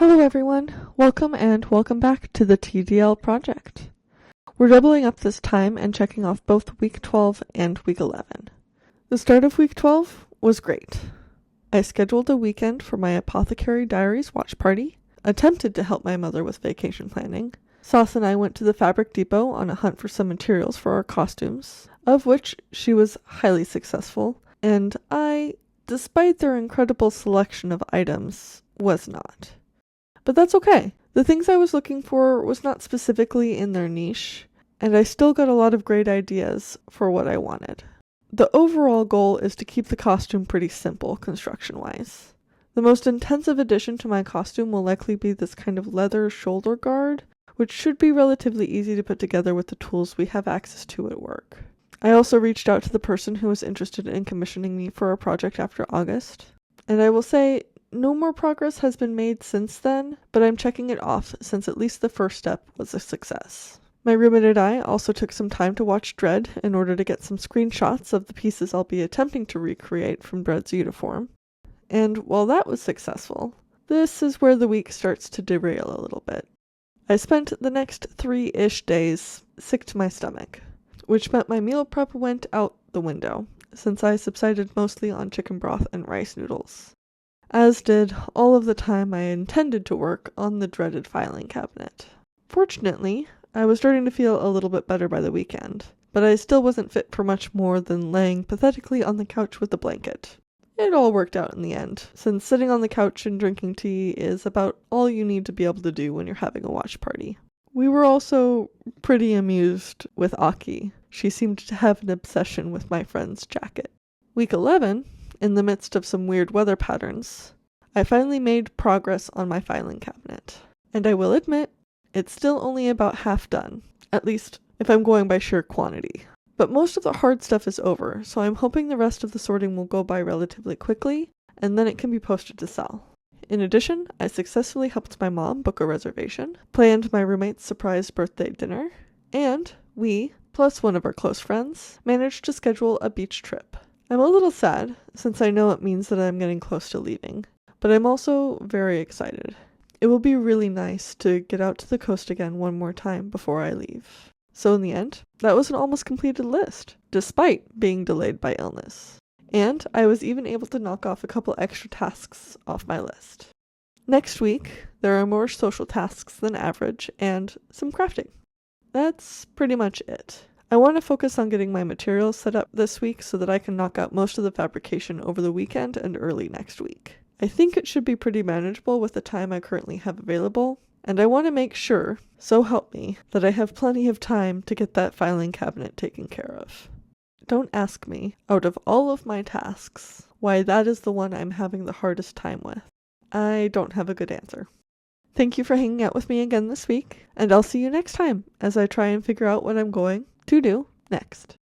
Hello everyone, welcome back to the TDL project. We're doubling up this time and checking off both week 12 and week 11. The start of week 12 was great. I scheduled a weekend for my Apothecary Diaries watch party, attempted to help my mother with vacation planning. Sauce and I went to the Fabric Depot on a hunt for some materials for our costumes, of which she was highly successful, and I, despite their incredible selection of items, was not. But that's okay. The things I was looking for was not specifically in their niche, and I still got a lot of great ideas for what I wanted. The overall goal is to keep the costume pretty simple construction-wise. The most intensive addition to my costume will likely be this kind of leather shoulder guard, which should be relatively easy to put together with the tools we have access to at work. I also reached out to the person who was interested in commissioning me for a project after August, and I will say, no more progress has been made since then, but I'm checking it off since at least the first step was a success. My roommate and I also took some time to watch Dredd in order to get some screenshots of the pieces I'll be attempting to recreate from Dredd's uniform. And while that was successful, this is where the week starts to derail a little bit. I spent the next 3-ish days sick to my stomach, which meant my meal prep went out the window, since I subsided mostly on chicken broth and rice noodles, as did all of the time I intended to work on the dreaded filing cabinet. Fortunately, I was starting to feel a little bit better by the weekend, but I still wasn't fit for much more than laying pathetically on the couch with a blanket. It all worked out in the end, since sitting on the couch and drinking tea is about all you need to be able to do when you're having a watch party. We were also pretty amused with Aki. She seemed to have an obsession with my friend's jacket. Week 11, in the midst of some weird weather patterns, I finally made progress on my filing cabinet. And I will admit, it's still only about half done, at least if I'm going by sheer quantity. But most of the hard stuff is over, so I'm hoping the rest of the sorting will go by relatively quickly, and then it can be posted to sell. In addition, I successfully helped my mom book a reservation, planned my roommate's surprise birthday dinner, and we, plus one of our close friends, managed to schedule a beach trip. I'm a little sad, since I know it means that I'm getting close to leaving, but I'm also very excited. It will be really nice to get out to the coast again one more time before I leave. So in the end, that was an almost completed list, despite being delayed by illness. And I was even able to knock off a couple extra tasks off my list. Next week, there are more social tasks than average, and some crafting. That's pretty much it. I want to focus on getting my materials set up this week so that I can knock out most of the fabrication over the weekend and early next week. I think it should be pretty manageable with the time I currently have available, and I want to make sure, so help me, that I have plenty of time to get that filing cabinet taken care of. Don't ask me, out of all of my tasks, why that is the one I'm having the hardest time with. I don't have a good answer. Thank you for hanging out with me again this week, and I'll see you next time as I try and figure out what I'm going to do next.